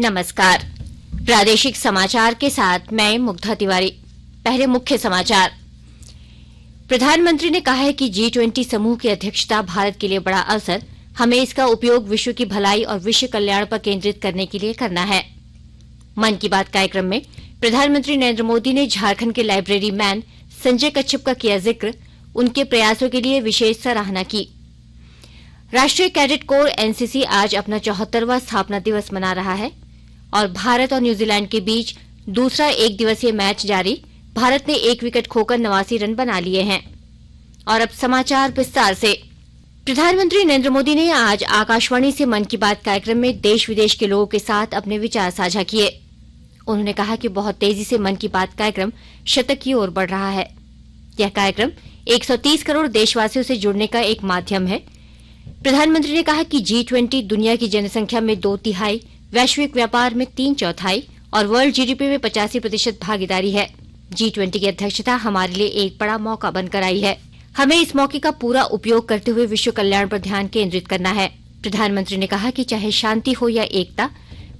नमस्कार। प्रादेशिक समाचार के साथ मैं मुग्धा तिवारी। पहले मुख्य समाचार। प्रधानमंत्री ने कहा है कि G20 समूह की अध्यक्षता भारत के लिए बड़ा अवसर, हमें इसका उपयोग विश्व की भलाई और विश्व कल्याण पर केंद्रित करने के लिए करना है। मन की बात कार्यक्रम में प्रधानमंत्री नरेंद्र मोदी ने झारखंड के लाइब्रेरी मैन संजय कच्छप का किया जिक्र, उनके प्रयासों के लिए विशेष सराहना की। राष्ट्रीय कैडेट कोर एनसीसी आज अपना 74वां स्थापना दिवस मना रहा है और भारत और न्यूजीलैंड के बीच दूसरा एक दिवसीय मैच जारी। भारत ने 1 विकेट खोकर 89 रन बना लिए हैं। और अब समाचार विस्तार से। प्रधानमंत्री नरेंद्र मोदी ने आज आकाशवाणी से मन की बात कार्यक्रम में देश विदेश के लोगों के साथ अपने विचार साझा किए। उन्होंने कहा कि बहुत तेजी से मन की बात कार्यक्रम शतक की ओर बढ़ रहा है। यह कार्यक्रम 130 करोड़ देशवासियों से जुड़ने का एक माध्यम है। प्रधानमंत्री ने कहा कि G20 दुनिया की जनसंख्या में 2/3, वैश्विक व्यापार में 3/4 और वर्ल्ड जीडीपी में 85% भागीदारी है। G20 की अध्यक्षता हमारे लिए एक बड़ा मौका बनकर आई है। हमें इस मौके का पूरा उपयोग करते हुए विश्व कल्याण पर ध्यान केंद्रित करना है। प्रधानमंत्री ने कहा कि चाहे शांति हो या एकता,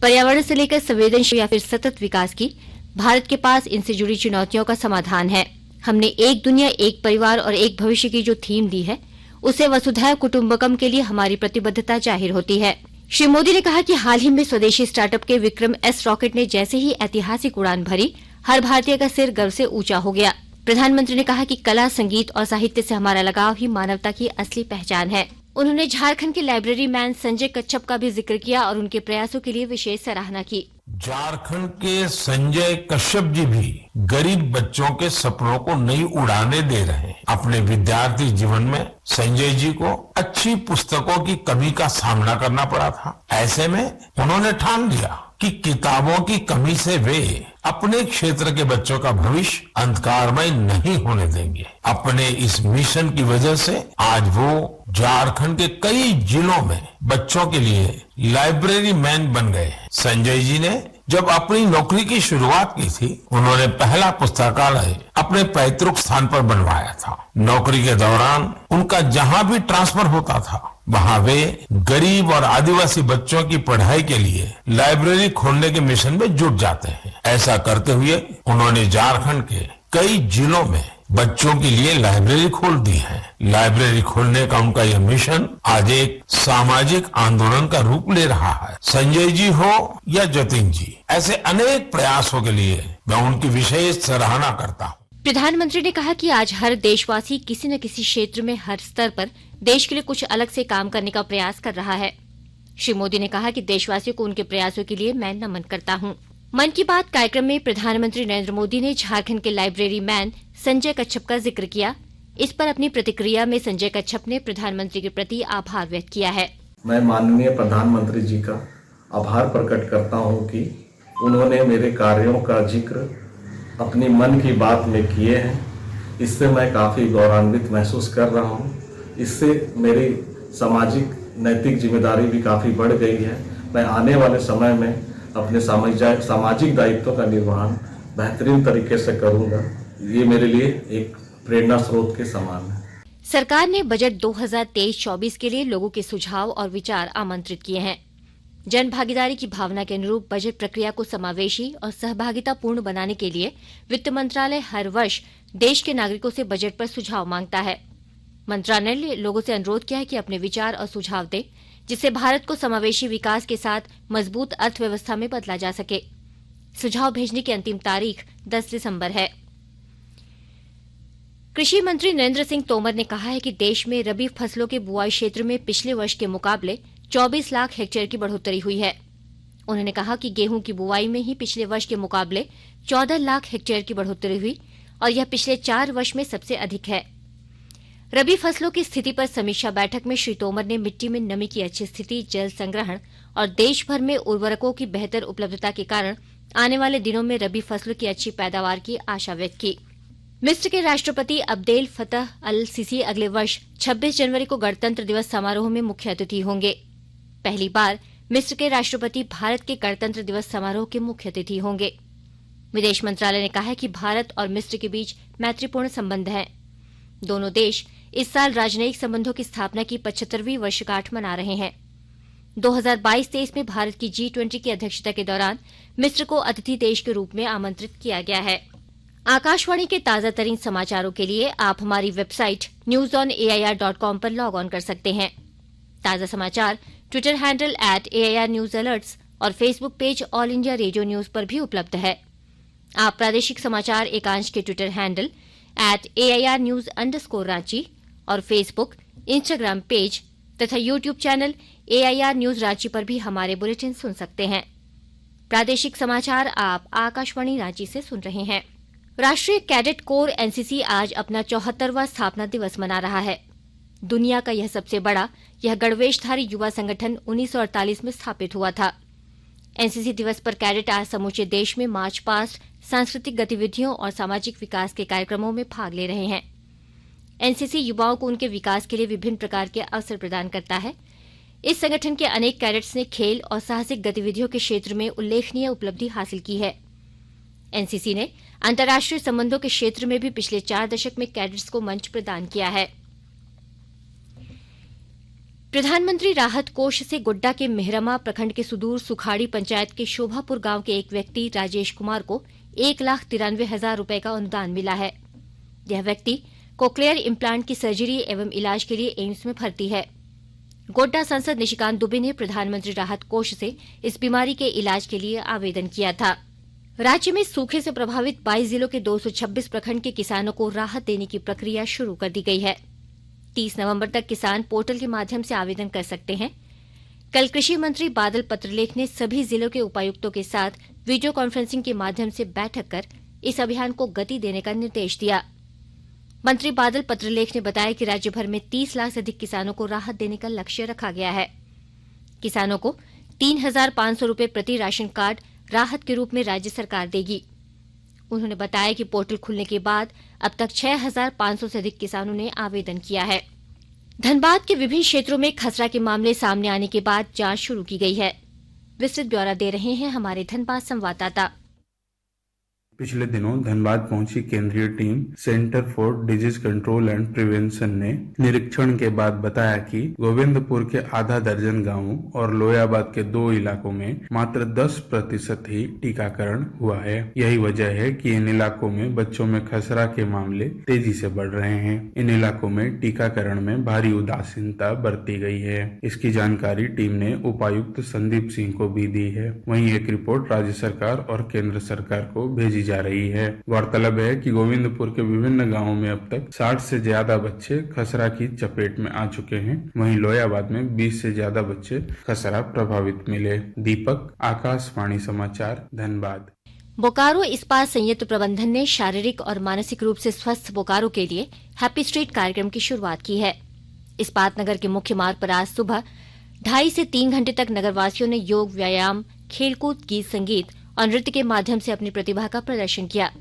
पर्यावरण से लेकर संवेदनशील या फिर सतत विकास की, भारत के पास इनसे जुड़ी चुनौतियों का समाधान है। हमने एक दुनिया, एक परिवार और एक भविष्य की जो थीम दी है, उसे वसुधैव कुटुंबकम के लिए हमारी प्रतिबद्धता जाहिर होती है। श्री मोदी ने कहा कि हाल ही में स्वदेशी स्टार्टअप के विक्रम एस रॉकेट ने जैसे ही ऐतिहासिक उड़ान भरी, हर भारतीय का सिर गर्व से ऊंचा हो गया। प्रधानमंत्री ने कहा कि कला, संगीत और साहित्य से हमारा लगाव ही मानवता की असली पहचान है। उन्होंने झारखंड के लाइब्रेरी मैन संजय कच्छप का भी जिक्र किया और उनके प्रयासों के लिए विशेष सराहना की। झारखंड के संजय कश्यप जी भी गरीब बच्चों के सपनों को नई उड़ानें दे रहे हैं। अपने विद्यार्थी जीवन में संजय जी को अच्छी पुस्तकों की कमी का सामना करना पड़ा था। ऐसे में उन्होंने ठान लिया कि किताबों की कमी से वे अपने क्षेत्र के बच्चों का भविष्य अंधकारमय नहीं होने देंगे। अपने इस मिशन की वजह से आज वो झारखंड के कई जिलों में बच्चों के लिए लाइब्रेरी मैन बन गए हैं। संजय जी ने जब अपनी नौकरी की शुरुआत की थी, उन्होंने पहला पुस्तकालय अपने पैतृक स्थान पर बनवाया था। नौकरी के दौरान उनका जहां भी ट्रांसफर होता था, वहां वे गरीब और आदिवासी बच्चों की पढ़ाई के लिए लाइब्रेरी खोलने के मिशन में जुट जाते हैं। ऐसा करते हुए उन्होंने झारखंड के कई जिलों में बच्चों के लिए लाइब्रेरी खोल दी है। लाइब्रेरी खोलने का उनका यह मिशन आज एक सामाजिक आंदोलन का रूप ले रहा है। संजय जी हो या जतिन जी, ऐसे अनेक प्रयासों के लिए मैं उनकी विशेष सराहना करता हूँ। प्रधानमंत्री ने कहा कि आज हर देशवासी किसी न किसी क्षेत्र में हर स्तर पर देश के लिए कुछ अलग से काम करने का प्रयास कर रहा है। श्री मोदी ने कहा कि देशवासियों को उनके प्रयासों के लिए मैं नमन करता हूँ। मन की बात कार्यक्रम में प्रधानमंत्री नरेंद्र मोदी ने झारखंड के लाइब्रेरी मैन संजय कच्छप का जिक्र किया। इस पर अपनी प्रतिक्रिया में संजय कच्छप ने प्रधानमंत्री के प्रति आभार व्यक्त किया है। मैं माननीय प्रधानमंत्री जी का आभार प्रकट करता हूँ कि उन्होंने मेरे कार्यों का जिक्र अपनी मन की बात में किए हैं। इससे मैं काफ़ी गौरवान्वित महसूस कर रहा हूँ। इससे मेरी सामाजिक नैतिक जिम्मेदारी भी काफ़ी बढ़ गई है। मैं आने वाले समय में अपने सामाजिक दायित्वों का निर्वहन बेहतरीन तरीके से करूँगा। ये मेरे लिए एक प्रेरणा स्रोत के समान है। सरकार ने बजट 2023-24 के लिए लोगों के सुझाव और विचार आमंत्रित किए हैं। जन भागीदारी की भावना के अनुरूप बजट प्रक्रिया को समावेशी और सहभागितापूर्ण बनाने के लिए वित्त मंत्रालय हर वर्ष देश के नागरिकों से बजट पर सुझाव मांगता है। मंत्रालय ने लोगों से अनुरोध किया है कि अपने विचार और सुझाव दें, जिससे भारत को समावेशी विकास के साथ मजबूत अर्थव्यवस्था में बदला जा सके। सुझाव भेजने की अंतिम तारीख 10 दिसंबर है। कृषि मंत्री नरेंद्र सिंह तोमर ने कहा है कि देश में रबी फसलों के बुआई क्षेत्र में पिछले वर्ष के मुकाबले 24 लाख हेक्टेयर की बढ़ोतरी हुई है। उन्होंने कहा कि गेहूं की बुआई में ही पिछले वर्ष के मुकाबले 14 लाख हेक्टेयर की बढ़ोतरी हुई और यह पिछले 4 वर्ष में सबसे अधिक है। रबी फसलों की स्थिति पर समीक्षा बैठक में श्री तोमर ने मिट्टी में नमी की अच्छी स्थिति, जल संग्रहण और देश भर में उर्वरकों की बेहतर उपलब्धता के कारण आने वाले दिनों में रबी फसलों की अच्छी पैदावार की आशा व्यक्त की। मिस्र के राष्ट्रपति अब्देल फतह अल सीसी अगले वर्ष 26 जनवरी को गणतंत्र दिवस समारोह में मुख्य अतिथि होंगे। पहली बार मिस्र के राष्ट्रपति भारत के गणतंत्र दिवस समारोह के मुख्य अतिथि होंगे। विदेश मंत्रालय ने कहा है कि भारत और मिस्र के बीच मैत्रीपूर्ण संबंध हैं। दोनों देश इस साल राजनयिक संबंधों की स्थापना की 75वीं वर्षगांठ मना रहे हैं। 2022-23 में भारत की G20 की अध्यक्षता के दौरान मिस्र को अतिथि देश के रूप में आमंत्रित किया गया है। आकाशवाणी के ताजा तरीन समाचारों के लिए आप हमारी वेबसाइट newsonair.com पर लॉग ऑन कर सकते हैं। ताजा समाचार ट्विटर हैंडल @AIRNewsAlerts और Facebook page all India radio news पर भी उपलब्ध है। आप प्रादेशिक समाचार एकांश के ट्विटर हैंडल @AIRNews_रांची और फेसबुक, इंस्टाग्राम पेज तथा YouTube channel AIR news Ranchi पर भी हमारे बुलेटिन सुन सकते हैं। प्रादेशिक समाचार आप आकाशवाणी रांची से सुन रहे हैं। राष्ट्रीय कैडेट कोर एनसीसी आज अपना 74वां स्थापना दिवस मना रहा है। दुनिया का यह सबसे बड़ा गणवेशधारी युवा संगठन 1948 में स्थापित हुआ था। एनसीसी दिवस पर कैडेट आज समूचे देश में मार्च पास्ट, सांस्कृतिक गतिविधियों और सामाजिक विकास के कार्यक्रमों में भाग ले रहे हैं। एनसीसी युवाओं को उनके विकास के लिए विभिन्न प्रकार के अवसर प्रदान करता है। इस संगठन के अनेक कैडेट्स ने खेल और साहसिक गतिविधियों के क्षेत्र में उल्लेखनीय उपलब्धि हासिल की है। एनसीसी ने अंतर्राष्ट्रीय संबंधों के क्षेत्र में भी पिछले 4 दशक में कैडेट्स को मंच प्रदान किया है। प्रधानमंत्री राहत कोष से गोड्डा के मेहरमा प्रखंड के सुदूर सुखाड़ी पंचायत के शोभापुर गांव के एक व्यक्ति राजेश कुमार को 1,93,000 रुपए का अनुदान मिला है। यह व्यक्ति कोक्लियर इम्प्लांट की सर्जरी एवं इलाज के लिए एम्स में भर्ती है। गोड्डा सांसद निशिकांत दुबे ने प्रधानमंत्री राहत कोष से इस बीमारी के इलाज के लिए आवेदन किया था। राज्य में सूखे से प्रभावित 22 जिलों के 226 प्रखंड के किसानों को राहत देने की प्रक्रिया शुरू कर दी गई है। 30 नवंबर तक किसान पोर्टल के माध्यम से आवेदन कर सकते हैं। कल कृषि मंत्री बादल पत्रलेख ने सभी जिलों के उपायुक्तों के साथ वीडियो कॉन्फ्रेंसिंग के माध्यम से बैठक कर इस अभियान को गति देने का निर्देश दिया। मंत्री बादल पत्रलेख ने बताया कि राज्य भर में 30 लाख से अधिक किसानों को राहत देने का लक्ष्य रखा गया है। किसानों को 3,500 रुपए प्रति राशन कार्ड राहत के रूप में राज्य सरकार देगी। उन्होंने बताया कि पोर्टल खुलने के बाद अब तक 6,500 से अधिक किसानों ने आवेदन किया है। धनबाद के विभिन्न क्षेत्रों में खसरा के मामले सामने आने के बाद जांच शुरू की गई है। विस्तृत ब्यौरा दे रहे हैं हमारे धनबाद संवाददाता। पिछले दिनों धनबाद पहुंची केंद्रीय team centre for disease control and prevention ने निरीक्षण के बाद बताया कि गोविंदपुर के आधा दर्जन गांवों और लोयाबाद के 2 इलाकों में मात्र 10% ही टीकाकरण हुआ है। यही वजह है कि इन इलाकों में बच्चों में खसरा के मामले तेजी से बढ़ रहे हैं। इन इलाकों में टीकाकरण में भारी उदासीनता बरती गई है। इसकी जानकारी टीम ने उपायुक्त संदीप सिंह को भी दी है। वहीं एक रिपोर्ट राज्य सरकार और केंद्र सरकार को भेजी जा रही है। गौरतलब है कि गोविंदपुर के विभिन्न गांवों में अब तक 60 से ज्यादा बच्चे खसरा की चपेट में आ चुके हैं। वहीं लोयाबाद में 20 से ज्यादा बच्चे खसरा प्रभावित मिले। दीपक, आकाशवाणी समाचार, धनबाद। बोकारो इस्पात संयंत्र प्रबंधन ने शारीरिक और मानसिक रूप से स्वस्थ बोकारो के लिए हैप्पी स्ट्रीट कार्यक्रम की शुरुआत की है। इस्पात नगर के मुख्य मार्ग पर आज सुबह 2.5 से 3 घंटे तक नगरवासियों ने योग, व्यायाम, खेलकूद, गीत संगीत और नृत्य के माध्यम से अपनी प्रतिभा का प्रदर्शन किया।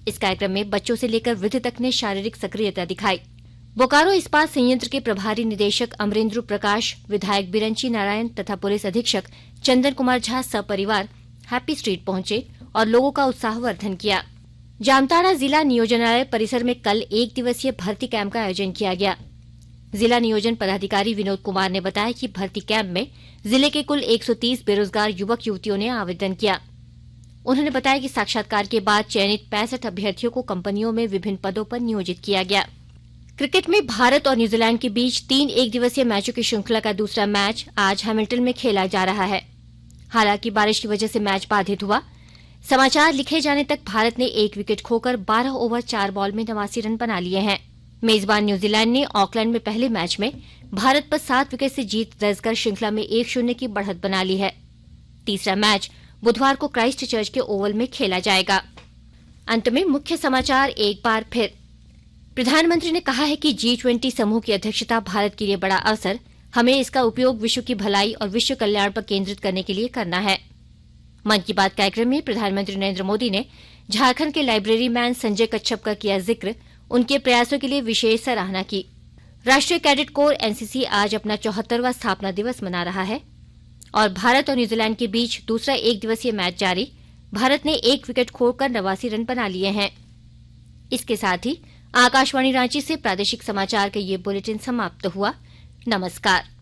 इस कार्यक्रम में बच्चों से लेकर वृद्ध तक ने शारीरिक सक्रियता दिखाई। बोकारो इस्पात संयंत्र के प्रभारी निदेशक अमरेंद्र प्रकाश, विधायक बिरंची नारायण तथा पुलिस अधीक्षक चंदन कुमार झा सपरिवार हैप्पी स्ट्रीट पहुंचे और लोगों का उत्साहवर्धन किया। जामताड़ा जिला नियोजनालय परिसर में कल 1 दिवसीय भर्ती कैंप का आयोजन किया गया। जिला नियोजन पदाधिकारी विनोद कुमार ने बताया कि भर्ती कैंप में जिले के कुल 130 बेरोजगार युवक युवतियों ने आवेदन किया। उन्होंने बताया कि साक्षात्कार के बाद चयनित 65 अभ्यर्थियों को कंपनियों में विभिन्न पदों पर नियोजित किया गया। क्रिकेट में भारत और न्यूजीलैंड के बीच 3 एक दिवसीय मैचों की श्रृंखला का दूसरा मैच आज हैमिल्टन में खेला जा रहा है। हालांकि बारिश की वजह से मैच बाधित हुआ। समाचार लिखे जाने तक भारत ने 1 विकेट खोकर 12 ओवर 4 बॉल में 89 रन बना लिए हैं। मेजबान न्यूजीलैंड ने ऑकलैंड में पहले मैच में भारत पर 7 विकेट से जीत दर्ज कर श्रृंखला में 1-0 की बढ़त बना ली है। तीसरा मैच बुधवार को क्राइस्ट चर्च के ओवल में खेला जाएगा। अंत में मुख्य समाचार एक बार फिर। प्रधानमंत्री ने कहा है कि G20 समूह की अध्यक्षता भारत के लिए बड़ा अवसर, हमें इसका उपयोग विश्व की भलाई और विश्व कल्याण पर केंद्रित करने के लिए करना है। मन की बात कार्यक्रम में प्रधानमंत्री नरेंद्र मोदी ने झारखंड के लाइब्रेरी मैन संजय कच्छप का किया जिक्र, उनके प्रयासों के लिए विशेष सराहना की। राष्ट्रीय कैडेट कोर एनसीसी आज अपना 74वां स्थापना दिवस मना रहा है और भारत और न्यूजीलैंड के बीच दूसरा 1 दिवसीय मैच जारी। भारत ने 1 विकेट खोकर 89 रन बना लिए हैं। इसके साथ ही आकाशवाणी रांची से प्रादेशिक समाचार का ये बुलेटिन समाप्त हुआ। नमस्कार।